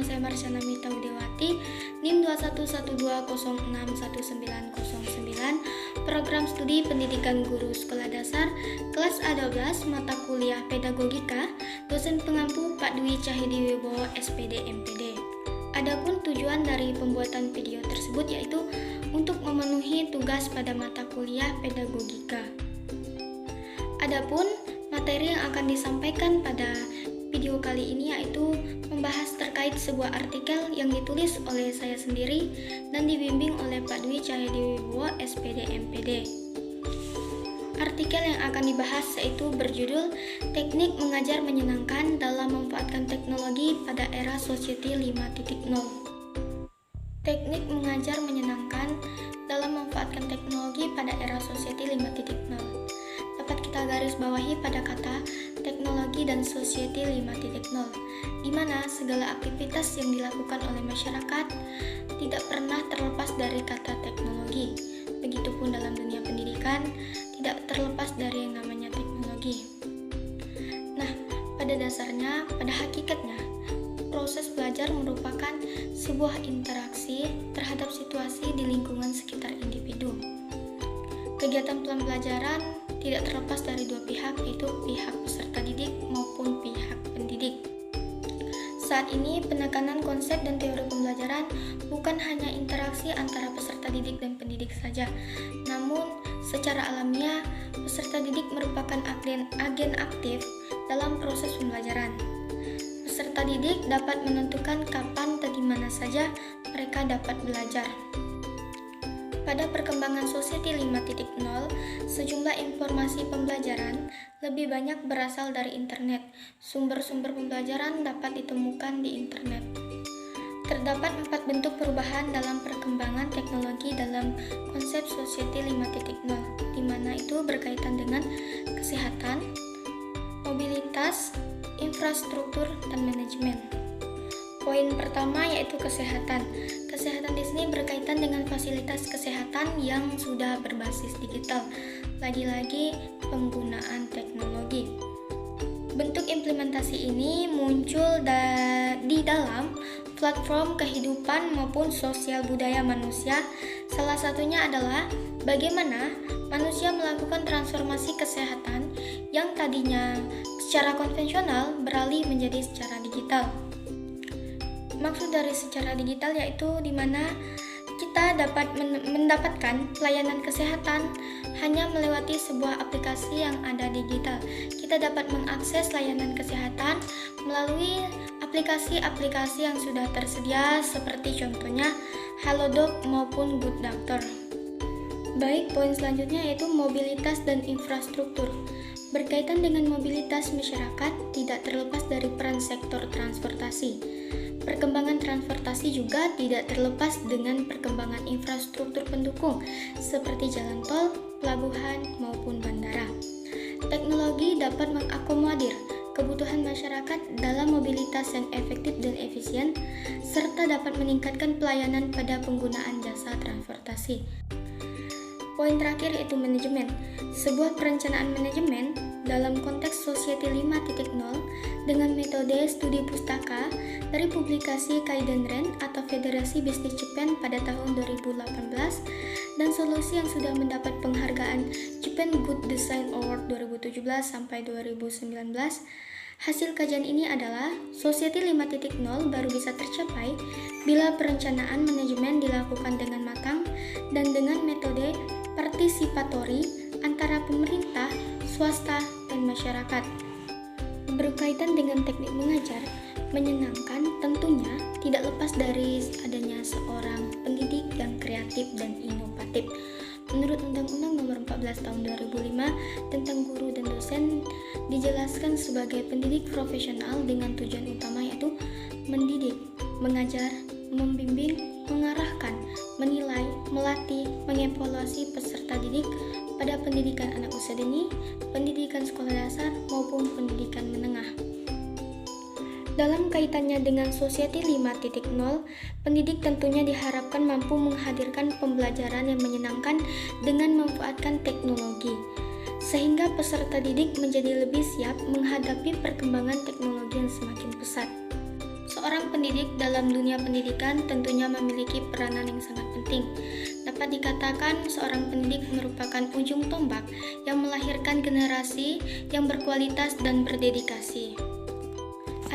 saya Marsyana Mita Udewati, NIM 2112061909, Program Studi Pendidikan Guru Sekolah Dasar, kelas A12, mata kuliah Pedagogika, dosen pengampu Pak Dwi Cahyadi-Wibowo, SPD, MPD. Adapun tujuan dari pembuatan video tersebut yaitu untuk memenuhi tugas pada mata kuliah Pedagogika. Adapun materi yang akan disampaikan pada video kali ini yaitu membahas terkait sebuah artikel yang ditulis oleh saya sendiri dan dibimbing oleh Pak Dwi Cahyadi-Wibowo, SPD, MPD. Artikel yang akan dibahas yaitu berjudul Teknik Mengajar Menyenangkan dalam Memanfaatkan Teknologi pada Era Society 5.0. Teknik mengajar menyenangkan dalam memanfaatkan teknologi pada era Society 5.0. Dapat kita garis bawahi pada kata teknologi dan Society 5.0, di mana segala aktivitas yang dilakukan oleh masyarakat tidak pernah terlepas dari kata teknologi. Begitupun dalam dunia pendidikan, tidak terlepas dari yang namanya teknologi. Nah, pada dasarnya, pada hakikatnya, proses belajar merupakan sebuah interaksi terhadap situasi di lingkungan sekitar individu. Kegiatan pembelajaran tidak terlepas dari dua pihak, yaitu pihak peserta didik maupun pihak pendidik. Saat ini, penekanan konsep dan teori pembelajaran bukan hanya interaksi antara peserta didik dan pendidik saja, namun secara alamiah, peserta didik merupakan agen aktif dalam proses pembelajaran. Peserta didik dapat menentukan kapan dan di mana saja mereka dapat belajar. Pada perkembangan Society 5.0, sejumlah informasi pembelajaran lebih banyak berasal dari internet. Sumber-sumber pembelajaran dapat ditemukan di internet. Terdapat 4 bentuk perubahan dalam perkembangan teknologi dalam konsep Society 5.0, di mana itu berkaitan dengan kesehatan, mobilitas, infrastruktur, dan manajemen. Poin pertama yaitu kesehatan. Kesehatan di sini berkaitan dengan fasilitas kesehatan yang sudah berbasis digital. Lagi-lagi penggunaan teknologi. Bentuk implementasi ini muncul di dalam platform kehidupan maupun sosial budaya manusia. Salah satunya adalah bagaimana manusia melakukan transformasi kesehatan yang tadinya secara konvensional beralih menjadi secara digital. Maksud dari secara digital yaitu di mana kita dapat mendapatkan pelayanan kesehatan hanya melewati sebuah aplikasi yang ada digital. Kita dapat mengakses layanan kesehatan melalui aplikasi-aplikasi yang sudah tersedia seperti contohnya Halodoc maupun Good Doctor. Baik, poin selanjutnya yaitu mobilitas dan infrastruktur. Berkaitan dengan mobilitas masyarakat tidak terlepas dari peran sektor transportasi. Perkembangan transportasi juga tidak terlepas dengan perkembangan infrastruktur pendukung seperti jalan tol, pelabuhan, maupun bandara. Teknologi dapat mengakomodir kebutuhan masyarakat dalam mobilitas yang efektif dan efisien, serta dapat meningkatkan pelayanan pada penggunaan jasa transportasi. Poin terakhir yaitu manajemen. Sebuah perencanaan manajemen dalam konteks Society 5.0 dengan metode studi pustaka dari publikasi Kaizen-ren atau Federasi Bisnis Jepang pada tahun 2018 dan solusi yang sudah mendapat penghargaan Japan Good Design Award 2017 sampai 2019. Hasil kajian ini adalah Society 5.0 baru bisa tercapai bila perencanaan manajemen dilakukan dengan matang dan dengan metode partisipatori antara pemerintah, swasta, dan masyarakat. Berkaitan dengan teknik mengajar menyenangkan tentunya tidak lepas dari adanya seorang pendidik yang kreatif dan inovatif. Menurut Undang-Undang Nomor 14 Tahun 2005 tentang guru dan dosen dijelaskan sebagai pendidik profesional dengan tujuan utama yaitu mendidik, mengajar, membimbing, mengarahkan, menilai, melatih, mengevaluasi peserta didik pada pendidikan anak usia dini, pendidikan sekolah dasar, maupun pendidikan menengah. Dalam kaitannya dengan Society 5.0, pendidik tentunya diharapkan mampu menghadirkan pembelajaran yang menyenangkan dengan memanfaatkan teknologi, sehingga peserta didik menjadi lebih siap menghadapi perkembangan teknologi yang semakin pesat. Seorang pendidik dalam dunia pendidikan tentunya memiliki peranan yang sangat penting. Dapat dikatakan seorang pendidik merupakan ujung tombak yang melahirkan generasi yang berkualitas dan berdedikasi.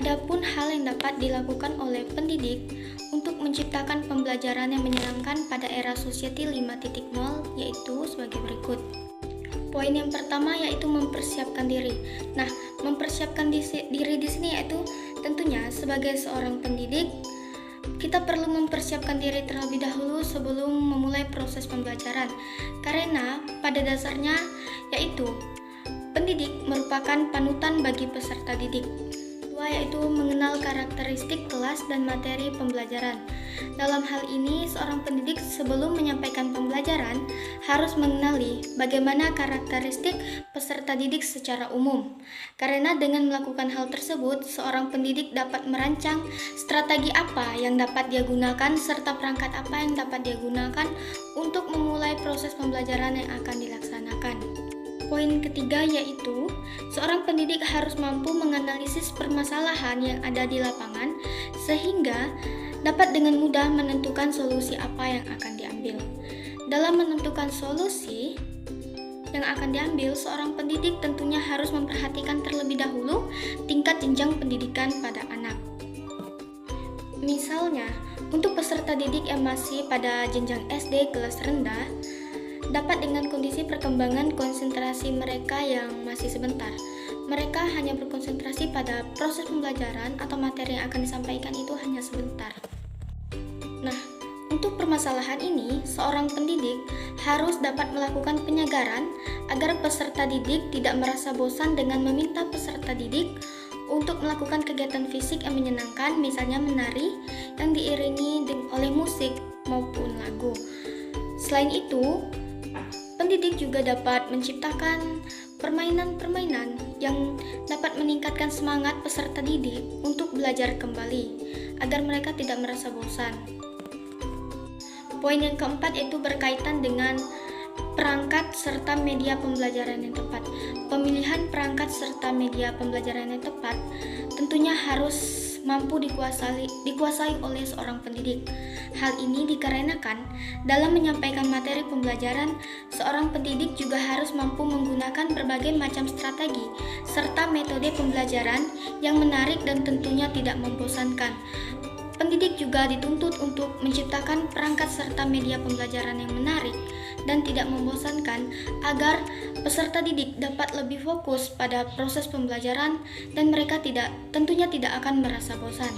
Adapun hal yang dapat dilakukan oleh pendidik untuk menciptakan pembelajaran yang menyenangkan pada era Society 5.0 yaitu sebagai berikut. Poin yang pertama yaitu mempersiapkan diri. Nah, mempersiapkan diri di sini yaitu tentunya sebagai seorang pendidik kita perlu mempersiapkan diri terlebih dahulu sebelum memulai proses pembelajaran. Karena pada dasarnya yaitu pendidik merupakan panutan bagi peserta didik. Yaitu mengenal karakteristik kelas dan materi pembelajaran. Dalam hal ini, seorang pendidik sebelum menyampaikan pembelajaran harus mengenali bagaimana karakteristik peserta didik secara umum. Karena dengan melakukan hal tersebut, seorang pendidik dapat merancang strategi apa yang dapat dia gunakan serta perangkat apa yang dapat dia gunakan untuk memulai proses pembelajaran yang akan dilaksanakan. Poin ketiga yaitu, seorang pendidik harus mampu menganalisis permasalahan yang ada di lapangan sehingga dapat dengan mudah menentukan solusi apa yang akan diambil. Dalam menentukan solusi yang akan diambil, seorang pendidik tentunya harus memperhatikan terlebih dahulu tingkat jenjang pendidikan pada anak. Misalnya, untuk peserta didik yang masih pada jenjang SD kelas rendah, dapat dengan kondisi perkembangan konsentrasi mereka yang masih sebentar. Mereka hanya berkonsentrasi pada proses pembelajaran atau materi yang akan disampaikan itu hanya sebentar. Nah, untuk permasalahan ini, seorang pendidik harus dapat melakukan penyegaran agar peserta didik tidak merasa bosan dengan meminta peserta didik untuk melakukan kegiatan fisik yang menyenangkan, misalnya menari yang diiringi oleh musik maupun lagu. Selain itu, pendidik juga dapat menciptakan permainan-permainan yang dapat meningkatkan semangat peserta didik untuk belajar kembali agar mereka tidak merasa bosan. Poin yang keempat yaitu berkaitan dengan perangkat serta media pembelajaran yang tepat. Pemilihan perangkat serta media pembelajaran yang tepat tentunya harus mampu dikuasai oleh seorang pendidik. Hal ini dikarenakan dalam menyampaikan materi pembelajaran, seorang pendidik juga harus mampu menggunakan berbagai macam strategi serta metode pembelajaran yang menarik dan tentunya tidak membosankan. Pendidik juga dituntut untuk menciptakan perangkat serta media pembelajaran yang menarik dan tidak membosankan agar peserta didik dapat lebih fokus pada proses pembelajaran dan mereka tentunya tidak akan merasa bosan.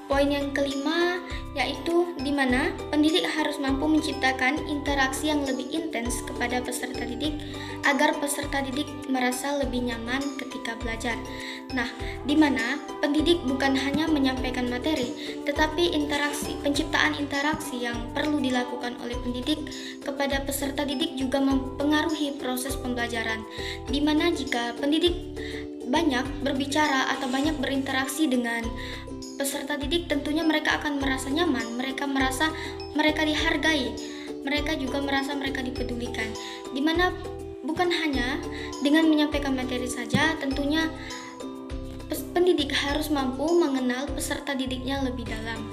Poin yang kelima yaitu di mana pendidik harus mampu menciptakan interaksi yang lebih intens kepada peserta didik agar peserta didik merasa lebih nyaman ketika belajar. Nah, di mana pendidik bukan hanya menyampaikan materi, tetapi penciptaan interaksi yang perlu dilakukan oleh pendidik kepada peserta didik juga mempengaruhi proses pembelajaran. Di mana jika pendidik banyak berbicara atau banyak berinteraksi dengan peserta didik, tentunya mereka akan merasa nyaman, mereka merasa mereka dihargai, mereka juga merasa mereka dipedulikan. Dimana bukan hanya dengan menyampaikan materi saja, tentunya pendidik harus mampu mengenal peserta didiknya lebih dalam.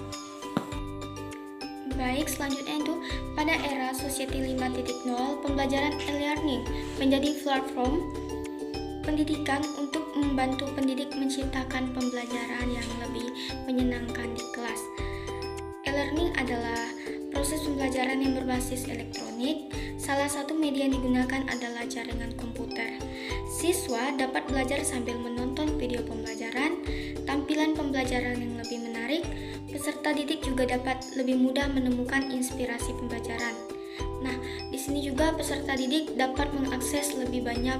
Baik, selanjutnya itu pada era Society 5.0, pembelajaran e-learning menjadi platform pendidikan untuk membantu pendidik menciptakan pembelajaran yang lebih menyenangkan di kelas. E-learning adalah proses pembelajaran yang berbasis elektronik. Salah satu media yang digunakan adalah jaringan komputer. Siswa dapat belajar sambil menonton video pembelajaran, tampilan pembelajaran yang lebih menarik. Peserta didik juga dapat lebih mudah menemukan inspirasi pembelajaran. Nah, di sini juga peserta didik dapat mengakses lebih banyak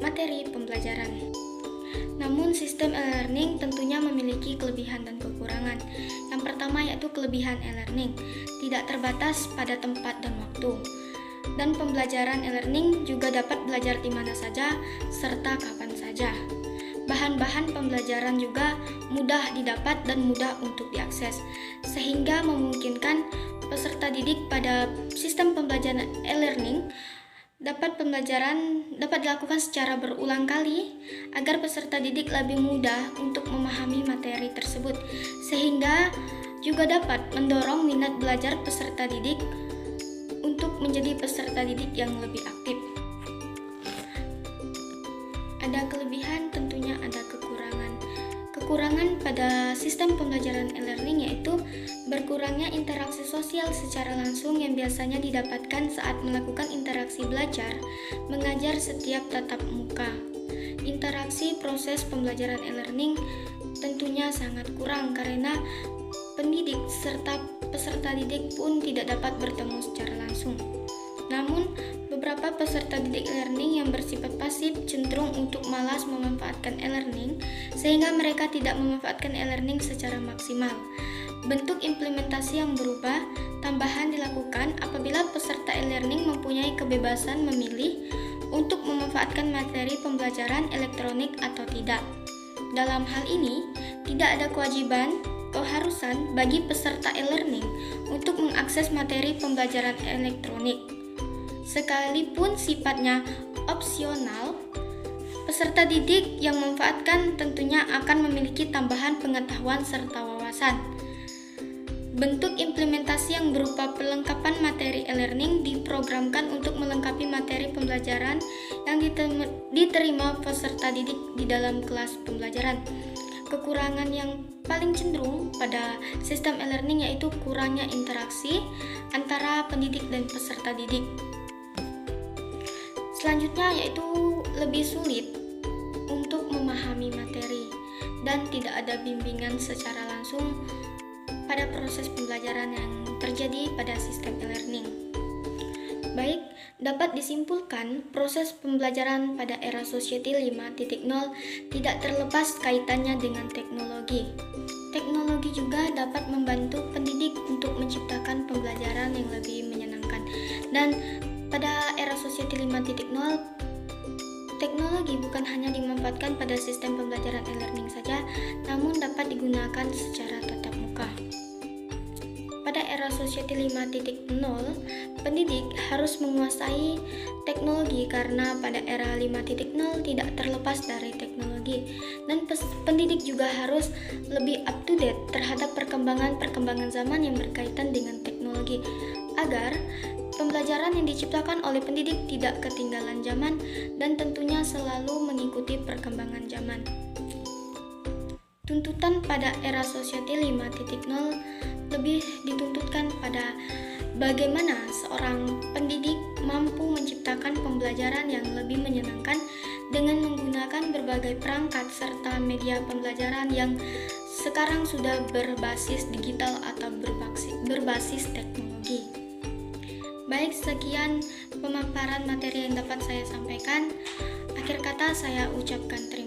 materi pembelajaran. Namun sistem e-learning tentunya memiliki kelebihan dan kekurangan. Yang pertama yaitu kelebihan e-learning, tidak terbatas pada tempat dan waktu. Dan pembelajaran e-learning juga dapat belajar di mana saja serta kapan saja. Bahan-bahan pembelajaran juga mudah didapat dan mudah untuk diakses, sehingga memungkinkan peserta didik pada sistem pembelajaran e-learning dapat dilakukan secara berulang kali agar peserta didik lebih mudah untuk memahami materi tersebut, sehingga juga dapat mendorong minat belajar peserta didik untuk menjadi peserta didik yang lebih aktif. Ada kelebihan, tentunya ada kekurangan. Kekurangan pada sistem pembelajaran e-learning yaitu berkurangnya interaksi sosial secara langsung yang biasanya didapatkan saat melakukan interaksi belajar mengajar setiap tatap muka. Interaksi proses pembelajaran e-learning tentunya sangat kurang karena pendidik serta peserta didik pun tidak dapat bertemu secara langsung. Namun, beberapa peserta didik e-learning yang bersifat pasif cenderung untuk malas memanfaatkan e-learning sehingga mereka tidak memanfaatkan e-learning secara maksimal. Bentuk implementasi yang berubah tambahan dilakukan apabila peserta e-learning mempunyai kebebasan memilih untuk memanfaatkan materi pembelajaran elektronik atau tidak. Dalam hal ini, tidak ada keharusan bagi peserta e-learning untuk mengakses materi pembelajaran elektronik. Sekalipun sifatnya opsional, peserta didik yang memanfaatkan tentunya akan memiliki tambahan pengetahuan serta wawasan. Bentuk implementasi yang berupa perlengkapan materi e-learning diprogramkan untuk melengkapi materi pembelajaran yang diterima peserta didik di dalam kelas pembelajaran. Kekurangan yang paling cenderung pada sistem e-learning yaitu kurangnya interaksi antara pendidik dan peserta didik. Selanjutnya yaitu lebih sulit untuk memahami materi dan tidak ada bimbingan secara langsung pada proses pembelajaran yang terjadi pada sistem e-learning. Baik, dapat disimpulkan proses pembelajaran pada era Society 5.0 tidak terlepas kaitannya dengan teknologi. Teknologi juga dapat membantu pendidik untuk menciptakan pembelajaran yang lebih menyenangkan. Dan pada era Society 5.0, teknologi bukan hanya dimanfaatkan pada sistem pembelajaran e-learning saja, namun dapat digunakan secara tatap muka. Pada era Society 5.0, pendidik harus menguasai teknologi karena pada era 5.0 tidak terlepas dari teknologi, dan pendidik juga harus lebih up to date terhadap perkembangan zaman yang berkaitan dengan teknologi agar pembelajaran yang diciptakan oleh pendidik tidak ketinggalan zaman dan tentunya selalu mengikuti perkembangan zaman. Tuntutan pada era Society 5.0 lebih dituntutkan pada bagaimana seorang pendidik mampu menciptakan pembelajaran yang lebih menyenangkan dengan menggunakan berbagai perangkat serta media pembelajaran yang sekarang sudah berbasis digital atau berbasis teknologi. Baik, sekian pemaparan materi yang dapat saya sampaikan. Akhir kata saya ucapkan terima kasih.